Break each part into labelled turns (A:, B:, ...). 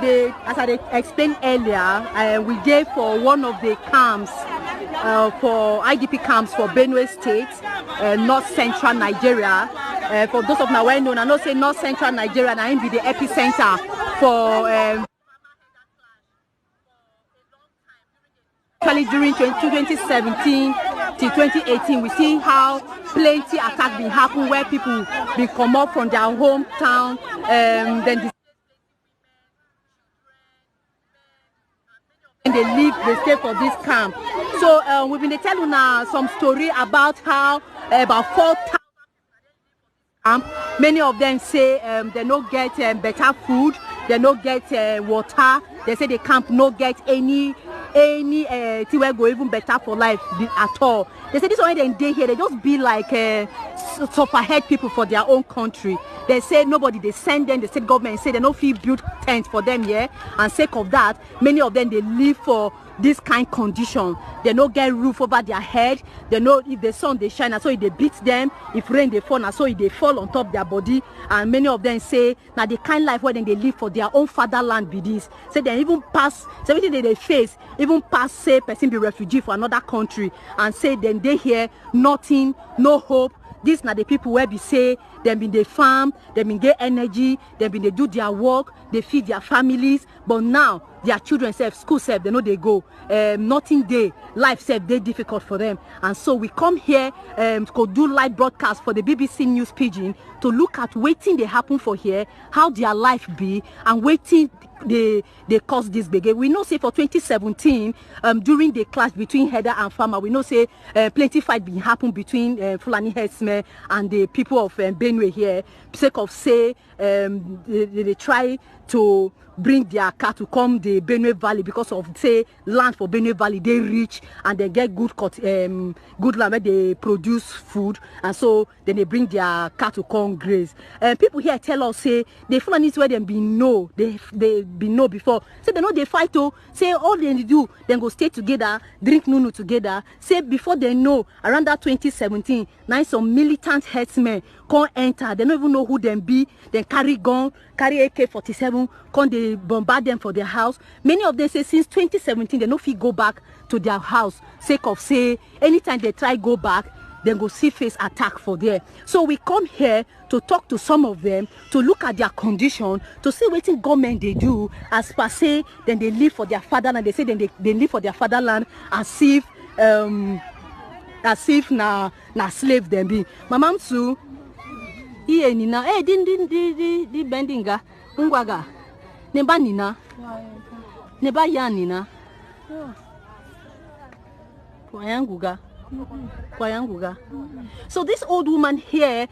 A: as I explained earlier, we gave for one of the camps, for IDP camps for Benue State, North Central Nigeria. For those of now well known, I know say North Central Nigeria, and I be the epicenter for actually during 2017 till 2018. We see how plenty attacks been happen where people be come up from their hometown, then they leave, they stay for this camp. So we've been telling now some story about how about 4,000 camp. Many of them say they don't get better food, they don't get water. They say the camp no get any thing will go even better for life at all. They say this one they here, they just be like sufferhead people for their own country. They say nobody, they send them, the state government say they no feel build tents for them here, and sake of that, many of them they live for this kind condition. They no get roof over their head. They know if the sun they shine, so if they beat them, if rain they fall, so if they fall on top their body. And many of them say now the kind life where then they live for their own fatherland be this. Say they even pass everything that they face, even pass say person be refugee for another country, and say then they hear nothing, no hope. These are the people where we say they been they farm, they been get energy, they been they do their work, they feed their families, but now their children self, school self, they know they go. Nothing they life self they difficult for them, and so we come here to do live broadcast for the BBC News Pidgin to look at waiting they happen for here, how their life be, and waiting they cause this big. We know say for 2017 during the clash between herder and farmer, we know say plenty fight been happen between Fulani Herdsmen and the people of Benue here, sake of say they try to bring their car to come the Benue Valley because of say land for Benue Valley they rich and they get good good land where they produce food, and so then they bring their car to come graze. People here tell us say the Fulanis where them be know they be know before, say they know they fight to say all they do then go stay together, drink nunu together. Say before they know around that 2017 now some militant herdsmen come enter, they don't even know who them be, then carry gun, carry AK-47, come they bombard them for their house. Many of them say since 2017 they no fit go back to their house, sake of say anytime they try go back then go see face attack for there. So we come here to talk to some of them, to look at their condition, to see what government they do as per se, then they live for their fatherland. They say then they live for their fatherland as if na slave them be. Mama Msu iye nina di bendinga ungwaga neba nina neba ya nina kwa yanguga. So this old woman here,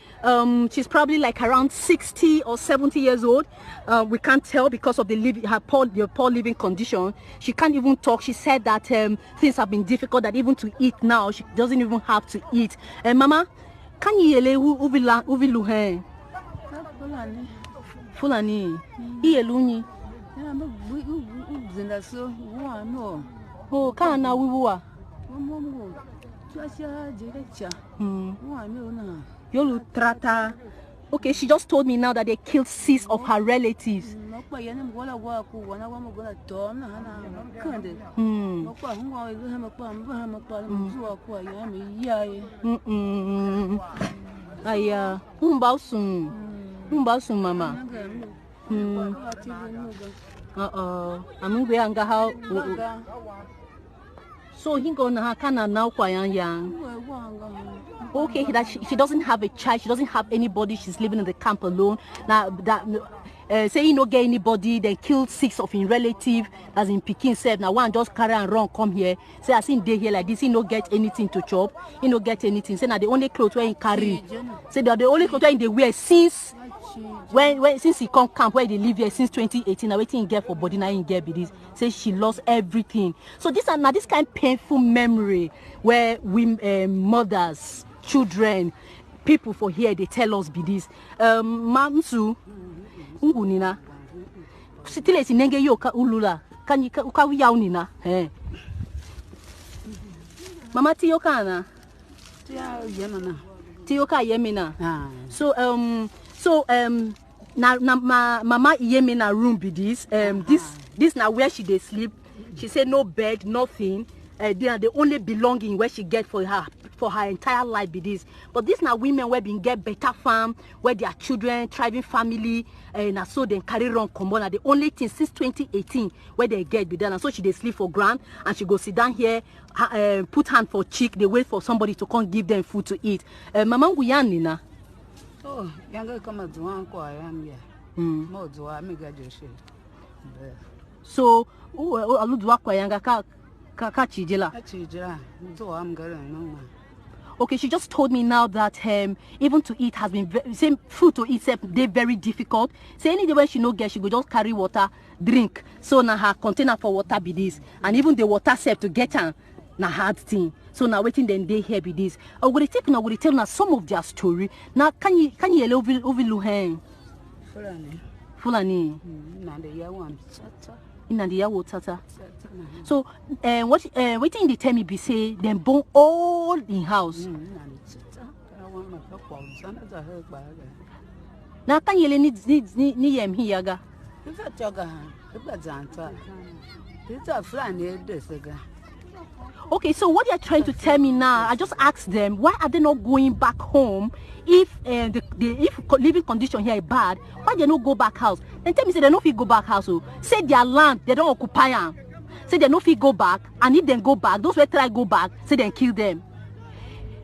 A: she's probably like around 60 or 70 years old. We can't tell because of her poor living condition. She can't even talk. She said that things have been difficult, that even to eat now she doesn't even have to eat. Mama, can you yele uvilu he? Fulani. Iyeluni. Oh, kana wiwa. Yolu trata. Okay, she just told me now that they killed 6 of her relatives. Aya, umbausum mama. Amungwe how. So he gonna kana now yang. Okay, that she doesn't have a child, she doesn't have anybody, she's living in the camp alone. Now that say he no get anybody, they killed 6 of his relatives as in Pekin said. Now one just carry and run come here. Say I seen day here like this, he no get anything to chop, he no get anything. Say now the only clothes where he carry. Say they are the only clothes where they wear since since he come camp where they live here since 2018. Now waiting get for body now he get be this. Say she lost everything. So this kind of painful memory where we mothers, children, people for here they tell us be this. Mamsu ngunina. Sitile sinenge yoka ulula. Kanyi ukawi yaunina. Mama tiyoka na. Tiyoka yemina. So Now mama Iyeme na room be this. This now where she dey sleep. She said no bed, nothing. They are the only belonging where she get for her entire life be this. But this now women where been get better farm, where their children, thriving family, and so then carry on common. And the only thing since 2018 where they get be done. And so she they sleep for ground and she go sit down here, put hand for cheek. They wait for somebody to come give them food to eat. Mama Nguyani na.
B: Oh, younger come at one am here. More do I make a
A: so, aludwa kwa yanga ka chijela. Okay, she just told me now that even to eat has been same food to eat they very difficult. Say any day when she no get, she go just carry water, drink. So now her container for water be this, and even the water self to get her na hard thing. So now waiting then they here be this. I would take now would tell now some of their story. Now can you over hang? Fulani. In the year tata. So what waiting they tell me be say them born all in house. Now can you need here ga? Okay, so what they're trying to tell me now, I just asked them, why are they not going back home if if living condition here is bad? Why they not go back house? Then tell me, say they no fit go back house. So say their land, they don't occupy them. Say they no fit go back, and if they go back, those who try go back, say they kill them.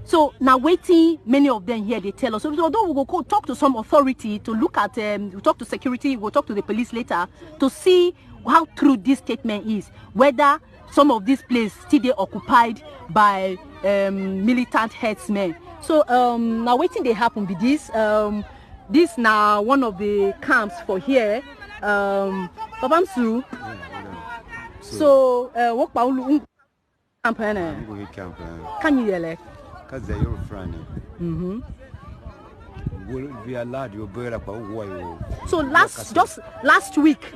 A: So now waiting, many of them here they tell us. So although we go talk to some authority to look at, we talk to security, we'll talk to the police later to see how true this statement is, whether some of these places still they occupied by militant herdsmen. So now waiting they happen be this. This now one of the camps for here. Babamsu. So what about camp? Can you yell?
C: Because they're your friend. We allowed you to go.
A: So last week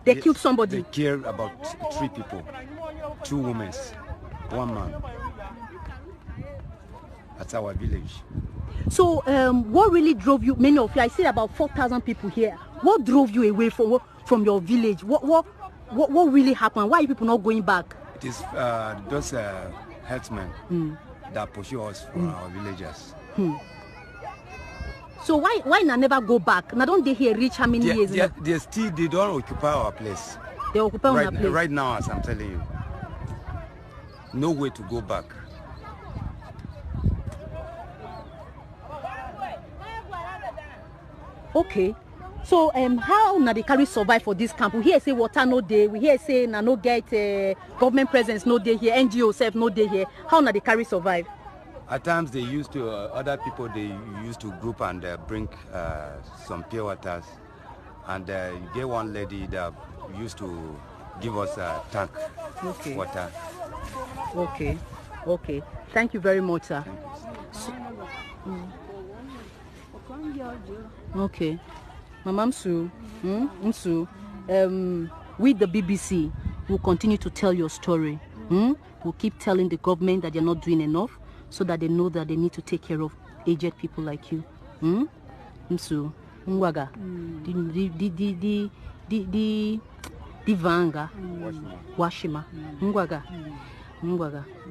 A: they killed somebody.
C: They killed about 3 people, 2 women, 1 man. That's our village.
A: So what really drove you? Many of you, I see about 4,000 people here. What drove you away from your village? What really happened? Why are people not going back?
C: It is those herdsmen that pursue us from our villagers.
A: So why not never go back? Now don't they here reach how many years?
C: They don't occupy our place.
A: They occupy our place.
C: Right now, as I'm telling you. No way to go back.
A: Okay. So how na they carry survive for this camp? We hear say water no day. We hear say na no get government presence no day here. NGO self no day here. How na they carry survive?
C: At times they used to other people they used to group and bring some pure waters, and you get one lady that used to give us a tank water.
A: Okay. Thank you very much, sir. Okay. Mama Msu, we the BBC will continue to tell your story. We'll keep telling the government that they're not doing enough, so that they know that they need to take care of aged people like you. Msu, Mwaga, di Vanga, Washima, Mwaga.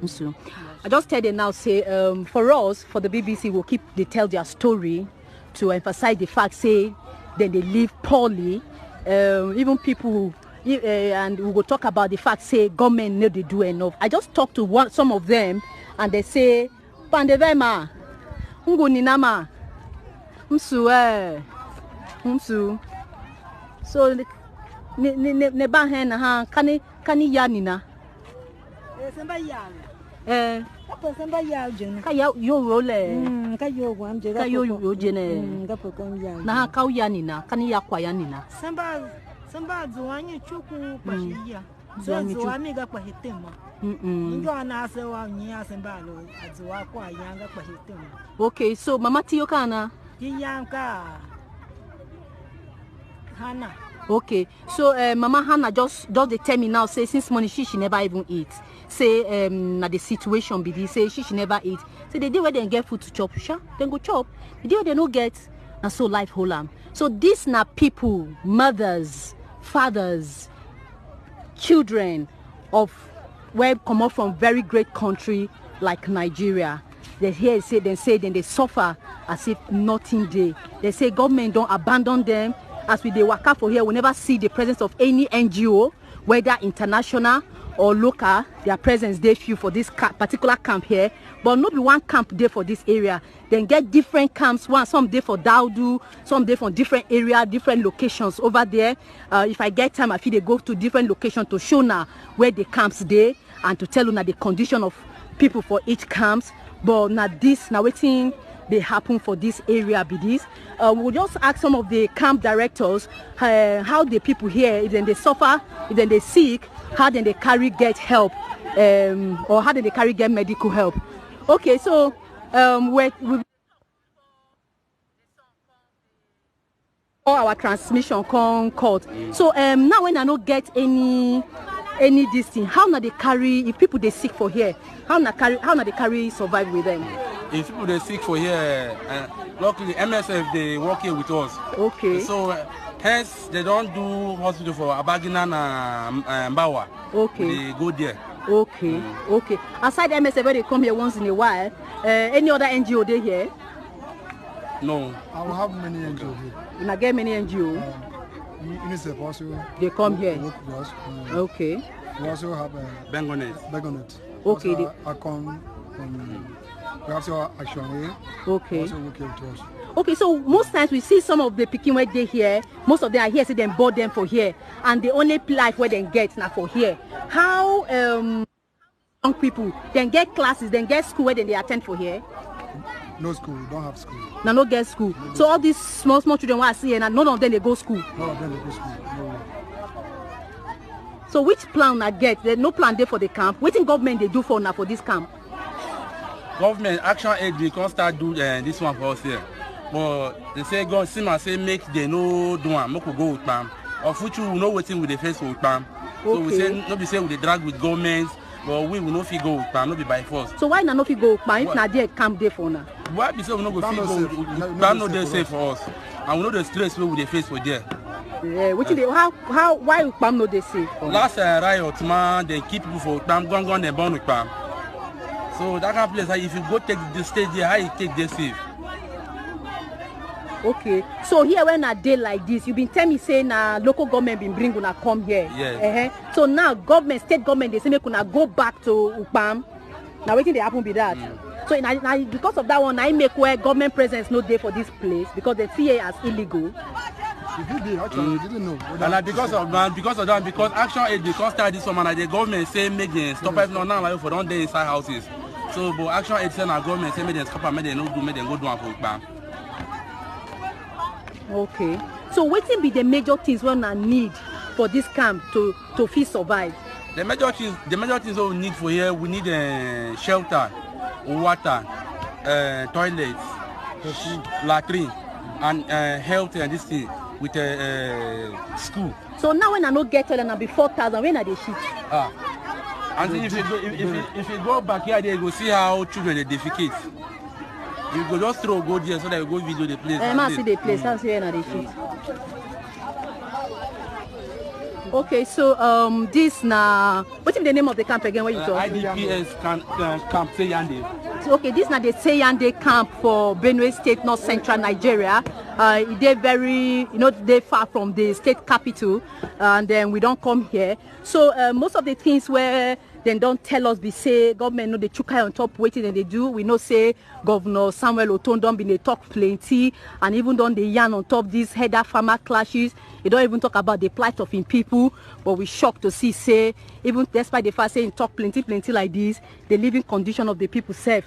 A: Msu. I just tell them now, say, for us, for the BBC, we'll they tell their story to emphasize the fact, say, then they live poorly. Even people, and we will talk about the fact, say, government know they do enough. I just talked to some of them, and they say, Pandevema, Nguninama, Msu, so ne bahen ha kani yanina. Ka yo role. Ka yo jene. Na ka yanina, kani ya kwa yanina.
D: Samba zuanyi chuku pashiya. Zuani ga kwa hitema. Ndo anasewa nya samba lo azuwa kwa yanga kwa hitema.
A: Okay, so mama tiyo kana?
D: Yanka. Hana.
A: Okay, so Mama Hannah just they tell me now, say since morning she never even eat. Say na the situation be this, say she never eat. Say the day where they get food to chop, sure, then go chop. The day where they no get, And so life hold am. So these na people, mothers, fathers, children of where come up from very great country like Nigeria. They say they suffer as if nothing dey. They say government don't abandon them. As we dey waka for here, we never see the presence of any NGO, whether international or local. Their presence dey few for this particular camp here, but not be one camp there for this area. Then get different camps. Some day for Daudu, some day from different area, different locations over there. If I get time, I feel they go to different locations to show now where the camps dey and to tell you now the condition of people for each camps. But now this, now waiting they happen for this area be this. We'll just ask some of the camp directors how the people here, if then they suffer, if then they sick, how then they carry get help, or how then they carry get medical help. Okay, so we all our transmission come cut. So now when I don't get any this thing, how now they carry, if people they sick for here, how now they carry survive with them?
E: If people they sick for here, luckily MSF they work here with us.
A: Okay.
E: So hence they don't do hospital for Abagina and Mbawa.
A: Okay.
E: They go there.
A: Okay. Okay. Aside MSF, where they come here once in a while, any other NGO they here?
E: No.
F: I will have many NGO here.
A: You not get many NGO?
F: UNICEF also.
A: They come here.
F: Work with us.
A: Okay.
F: We also have
E: Bengonet.
A: Okay.
F: We also Action.
A: Okay.
F: Also work here with us.
A: Okay, so most times we see some of the Peking where they here, most of them are here, so they bought them for here, and the only life where they get now for here. How young people then get classes, then get school where then they attend for here?
F: No school, we don't have school.
A: Now no get school. So all these small children what I see, and none of them they go school.
F: None of them they go school. No.
A: So which plan I get? There's no plan there for the camp. What in government they do for now for this camp?
E: Government Action Aid we can't start do this one for us here. But they say God say make they no do one, make we go with them. Or future we know waiting with the face with them. So we say no be say we dey drag with governments, but we will not fit go with them, not be by force.
A: So why not fit go with them if not there camp there for now?
E: Why be say we no go fit go? Plan no dey safe for us, and we know the stress we dey face for there.
A: Yeah, why Pam no dey safe?
E: Last riot man, they keep people for Pam, go and burn with Pam. So that kind of place, if you go take the stage there, how you take this safe?
A: Okay, so here when a day like this, you been telling me saying local government been bring una come here.
E: Yes.
A: So now government, state government, they say make una go back to Upam. Now waiting they happen be that. So now because of that one, I make where government presence no day for this place because they see it as illegal.
F: It did actually, we didn't know.
E: And because of that, because Action Aid because start this one, and the government say make them stop it now like for don't day inside houses. So but Action Aid say our government say make them stop and make them no do, make them go do one for Upam.
A: Okay. So what will be the major things we need for this camp to fit survive?
E: The major things that we need for here, we need shelter, water, toilets, latrine, and health and this thing with school. So
A: now when I no get toilet, now be 4,000. When are they shit?
E: And if you go back here, they go see how children they defecate. You go just go there so that you go video the place.
A: I see the place. That's where they shit. Okay, so this now, what's the name of the camp again? What you talk?
E: IDPS camp Seyande.
A: Okay, this now the Seyande camp for Benue State, North Central Nigeria. They're very, they're far from the state capital, and then we don't come here. So most of the things where then don't tell us, we say government know they chook on top waiting and they do. We know say Governor Samuel Oton don't be they talk plenty, and even don't they yarn on top these header farmer clashes. They don't even talk about the plight of in people, but we shocked to see say even despite the fact saying talk plenty like this, the living condition of the people safe.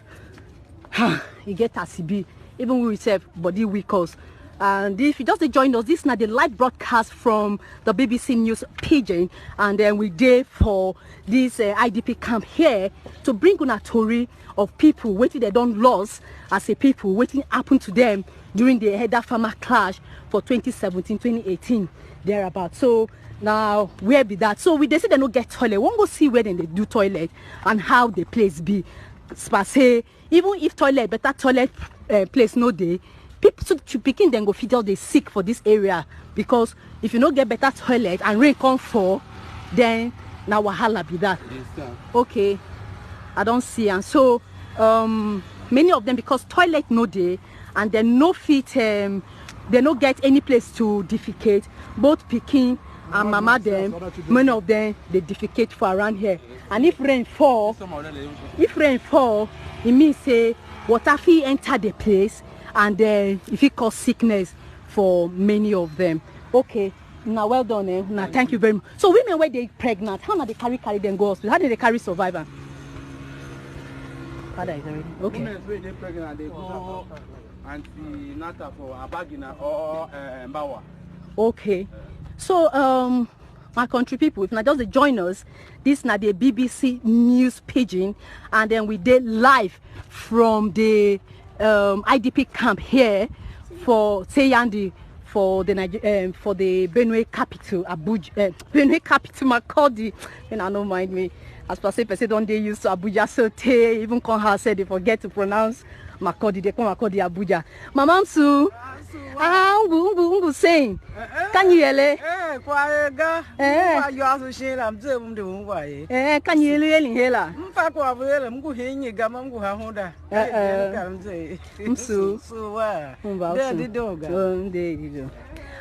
A: You get ACB, even we self body weak us. And if you just join us, this is not the live broadcast from the BBC News Pidgin, and then we there for this IDP camp here to bring on a story of people waiting they don't lose as a people waiting happen to them during the header farmer clash for 2017-2018 thereabout. So now where be that? So they say they don't get toilet. One go see where then they do toilet and how the place be. Say even if toilet better toilet place no day. people to begin then go feed all they sick for this area, because if you don't get better toilet and rain come fall, then now wahala be that.
E: Yes,
A: okay, I don't see. And so many of them, because toilet no day and then no fit, they no get any place to defecate. Both Peking and mama them, many of them they defecate for around here. And if rain fall, it means say water fit enter the place, and then if it cause sickness for many of them. Okay, now well done. Now thank you very much. So women when they pregnant, how do they carry them go hospital? How do they carry survivor? Father is already okay.
E: Women when they pregnant, they go antenatal for Abagina or Mbawa.
A: Okay, so my country people, if not just they join us, this now the BBC News Pidgin, and then we did live from the IDP camp here for Teyandi, for the Benue capital, Abuja, Benue capital Makurdi, and I don't mind me. As per say, person don't they use to Abuja, so they even come her said they forget to pronounce Makurdi, they come Makurdi Abuja. Mama Su, ungu saying, can you yell? Can you yell in here?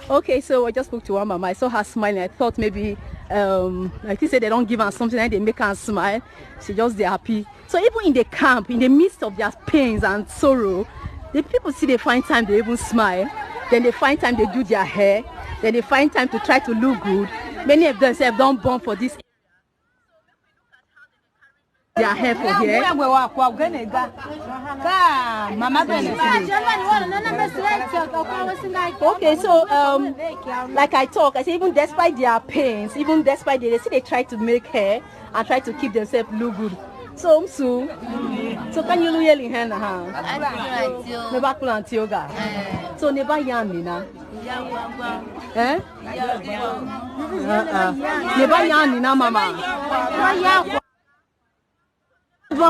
A: Okay, so I just spoke to one mama. I saw her smiling. I thought maybe, like he said, they don't give her something and they make her smile. She just they're happy. So even in the camp, in the midst of their pains and sorrow, the people see they find time they even smile. Then they find time they do their hair. Then they find time to try to look good. Many of them have done born for this. Their hair for here. Okay, so like I talk, I say even despite their pains, even despite they see they try to make hair and try to keep themselves look good. So so can you look in hand? Never plant yoga. So never yarn na. Eh? Never yarn na mama. So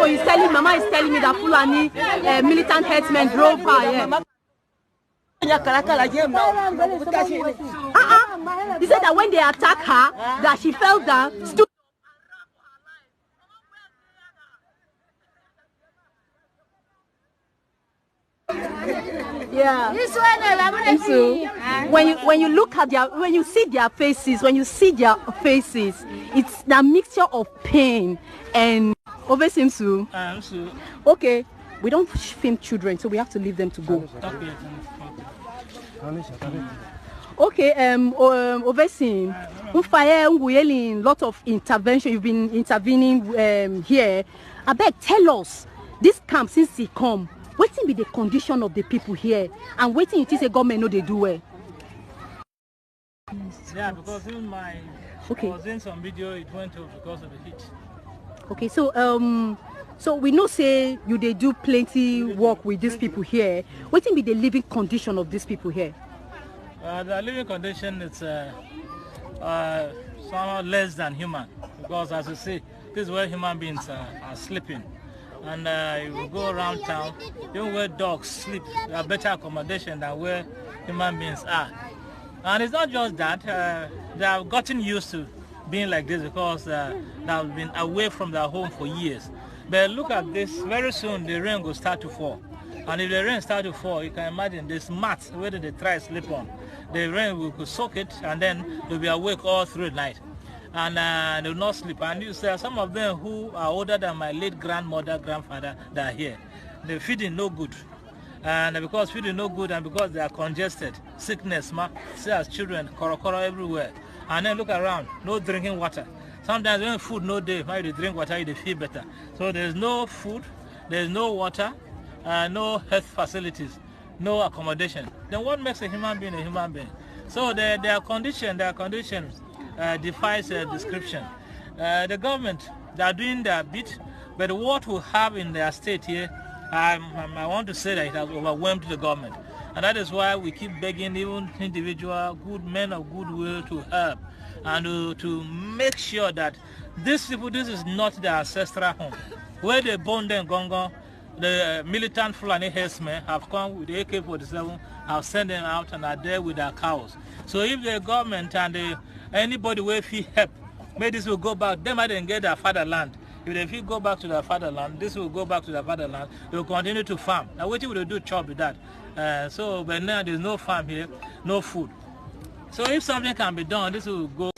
A: he's telling, Mama is telling me that Fulani militant herdsmen drove her. He said that when they attacked her, that she fell down, stood. Yeah. So when you look at when you see their faces, it's the mixture of pain and overseems. Okay, we don't film children, so we have to leave them to go. Okay, overseeing. Lot of intervention. You've been intervening here. I beg, tell us this camp since he come. What will be the condition of the people here, and waiting it is a government know they do well?
G: Yeah, because even I was in some video, it went off because of the heat. Okay, so
A: so we know say you they do plenty work with these people here. What will be the living condition of these people here?
G: The living condition is somehow less than human, because as you see, this is where human beings are sleeping. And you go around town, even where dogs sleep, there are better accommodation than where human beings are. And it's not just that, they have gotten used to being like this because they have been away from their home for years. But look at this, very soon the rain will start to fall. And if the rain starts to fall, you can imagine this mat where they try to sleep on. The rain will soak it, and then they'll be awake all through the night. And they will not sleep. And you see some of them who are older than my late grandmother, grandfather, that are here. They're feeding no good. And because feeding no good and because they are congested, sickness, see as children, korokoro everywhere. And then look around, no drinking water. Sometimes when food no day, when you drink water, you feel better. So there's no food, there's no water, no health facilities, no accommodation. Then what makes a human being a human being? So their conditions defies description. The government, they are doing their bit, but what we have in their state here, I want to say that it has overwhelmed the government. And that is why we keep begging even individual good men of goodwill to help and to make sure that these people, this is not their ancestral home. Where they born them Gongo, the militant Fulani Herdsmen have come with the AK-47, have sent them out and are there with their cows. So if the government and anybody will feel help, maybe this will go back, they might then get their fatherland. If they go back to their fatherland, this will go back to their fatherland. They will continue to farm. Now what will they do chop with that? But now there's no farm here, no food. So if something can be done, this will go